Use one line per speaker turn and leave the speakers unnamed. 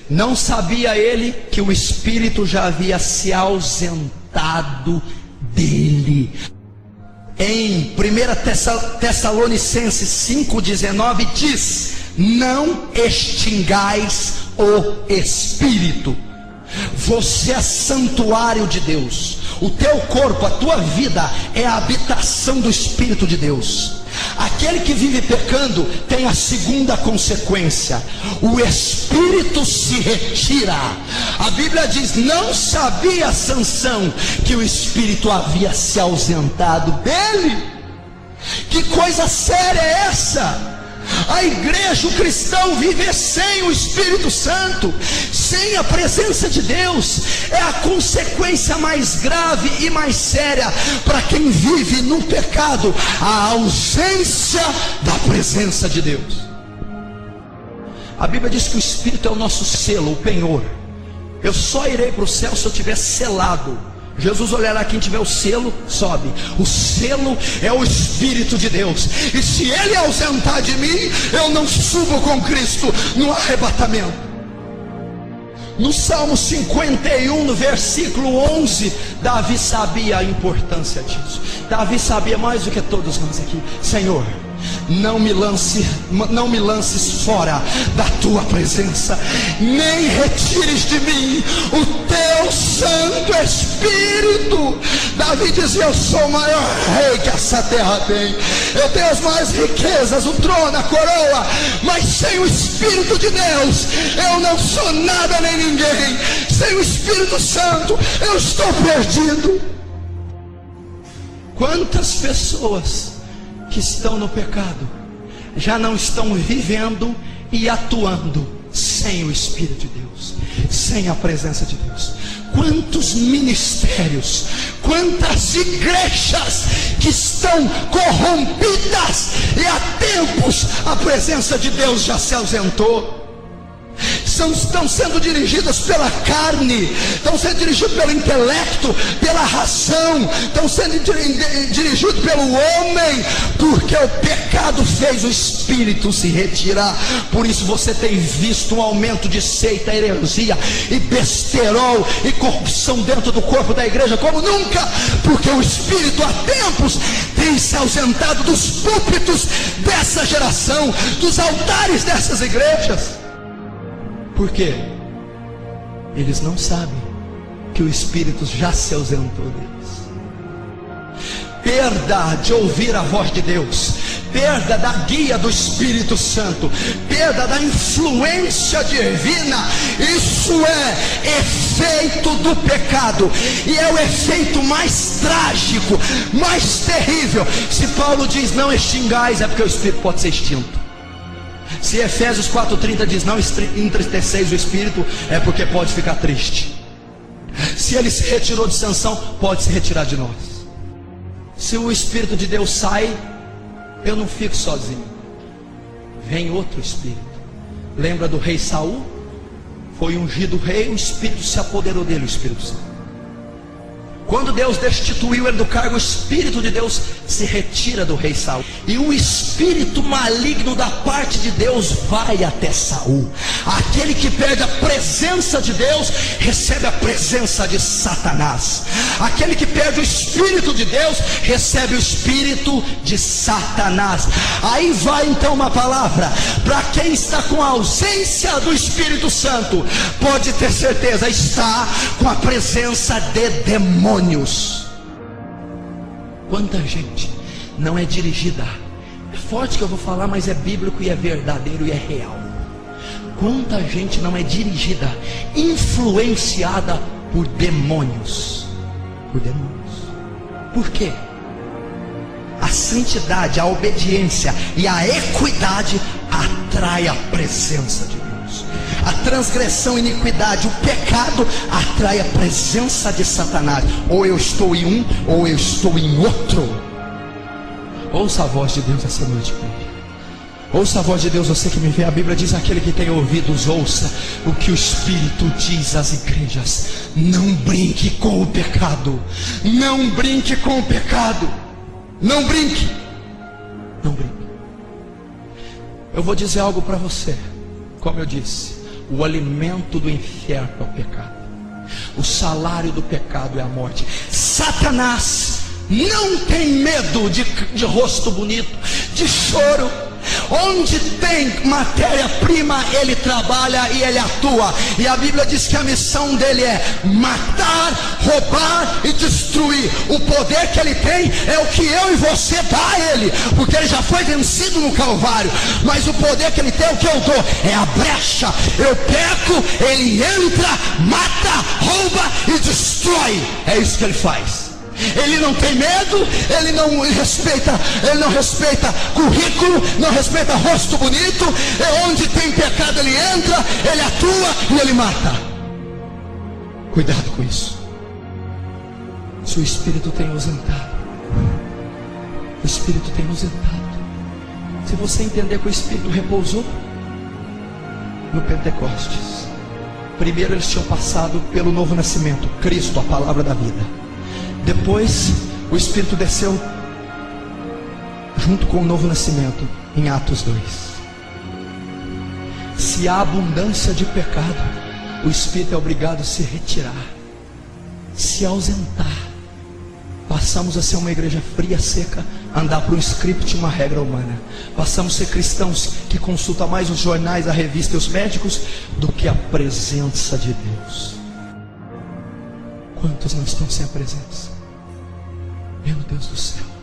Não sabia ele que o Espírito já havia se ausentado dele. Em 1 Tessalonicenses 5,19 diz: não extingais o Espírito. Você é santuário de Deus. O teu corpo, a tua vida é a habitação do Espírito de Deus. Aquele que vive pecando tem a segunda consequência: o Espírito se retira. A Bíblia diz: não sabia Sansão que o Espírito havia se ausentado dele. Que coisa séria é essa? A igreja, o cristão viver sem o Espírito Santo, sem a presença de Deus, é a consequência mais grave e mais séria para quem vive no pecado: a ausência da presença de Deus. A Bíblia diz que o Espírito é o nosso selo, o penhor. Eu só irei para o céu se eu tiver selado. Jesus olhará: quem tiver o selo, sobe. O selo é o Espírito de Deus. E se ele ausentar de mim, eu não subo com Cristo no arrebatamento. No Salmo 51, no versículo 11, Davi sabia a importância disso. Davi sabia mais do que todos nós aqui: Senhor, não me lances fora da tua presença, nem retires de mim o teu Santo Espírito. Davi dizia: eu sou o maior rei que essa terra tem, eu tenho as maiores riquezas, o trono, a coroa, mas sem o Espírito de Deus eu não sou nada nem ninguém. Sem o Espírito Santo eu estou perdido. Quantas pessoas que estão no pecado já não estão vivendo e atuando sem o Espírito de Deus, sem a presença de Deus? Quantos ministérios, quantas igrejas que estão corrompidas e há tempos a presença de Deus já se ausentou. Estão sendo dirigidas pela carne, estão sendo dirigidas pelo intelecto, pela razão, estão sendo dirigidos pelo homem, porque o pecado fez o Espírito se retirar. Por isso você tem visto um aumento de seita, heresia e besterol e corrupção dentro do corpo da igreja como nunca, porque o Espírito há tempos tem se ausentado dos púlpitos dessa geração, dos altares dessas igrejas. Por quê? Eles não sabem que o Espírito já se ausentou deles. Perda de ouvir a voz de Deus, perda da guia do Espírito Santo, perda da influência divina. Isso é efeito do pecado, e é o efeito mais trágico, mais terrível. Se Paulo diz: não extingais, é porque o Espírito pode ser extinto. Se Efésios 4,30 diz: não entristeceis o Espírito, é porque pode ficar triste. Se ele se retirou de Sansão, pode se retirar de nós. Se o Espírito de Deus sai, eu não fico sozinho, vem outro Espírito. Lembra do rei Saul? Foi ungido rei, o Espírito se apoderou dele, o Espírito Santo. Quando Deus destituiu ele do cargo, o Espírito de Deus se retira do rei Saul, e o espírito maligno da parte de Deus vai até Saul. Aquele que perde a presença de Deus recebe a presença de Satanás. Aquele que perde o Espírito de Deus recebe o espírito de Satanás. Aí vai então uma palavra para quem está com a ausência do Espírito Santo: pode ter certeza, está com a presença de demônios. Quanta gente não é dirigida, é forte que eu vou falar, mas é bíblico e é verdadeiro e é real. Quanta gente não é dirigida, influenciada por demônios. Por demônios. Por quê? A santidade, a obediência e a equidade atrai a presença de Deus. A transgressão, a iniquidade, o pecado atrai a presença de Satanás. Ou eu estou em um, ou eu estou em outro. Ouça a voz de Deus essa noite comigo. Ouça a voz de Deus, você que me vê. A Bíblia diz: aquele que tem ouvidos, ouça o que o Espírito diz às igrejas. Não brinque com o pecado. Não brinque com o pecado. Não brinque. Não brinque. Eu vou dizer algo para você. Como eu disse, O alimento do inferno é o pecado. O salário do pecado é a morte. Satanás não tem medo de rosto bonito, de choro. Onde tem matéria-prima, ele trabalha e ele atua. E a Bíblia diz que a missão dele é matar, roubar e destruir. O poder que ele tem é o que eu e você dá a ele, porque ele já foi vencido no Calvário. Mas o poder que ele tem, o que eu dou, é a brecha. Eu peco, ele entra, mata, rouba e destrói. É isso que ele faz. Ele não tem medo, ele não respeita currículo, não respeita rosto bonito. É onde tem pecado ele entra, ele atua e ele mata. Cuidado com isso. Se o Espírito tem ausentado, o Espírito tem ausentado. Se você entender que o Espírito repousou no Pentecostes, primeiro eles tinham passado pelo novo nascimento, Cristo, a palavra da vida. Depois o Espírito desceu junto com o novo nascimento em Atos 2. Se há abundância de pecado, o Espírito é obrigado a se retirar, se ausentar. Passamos a ser uma igreja fria, seca, andar para um script, uma regra humana. Passamos a ser cristãos que consultam mais os jornais, a revista e os médicos do que a presença de Deus. Quantos não estão sem a presença? Meu Deus do céu.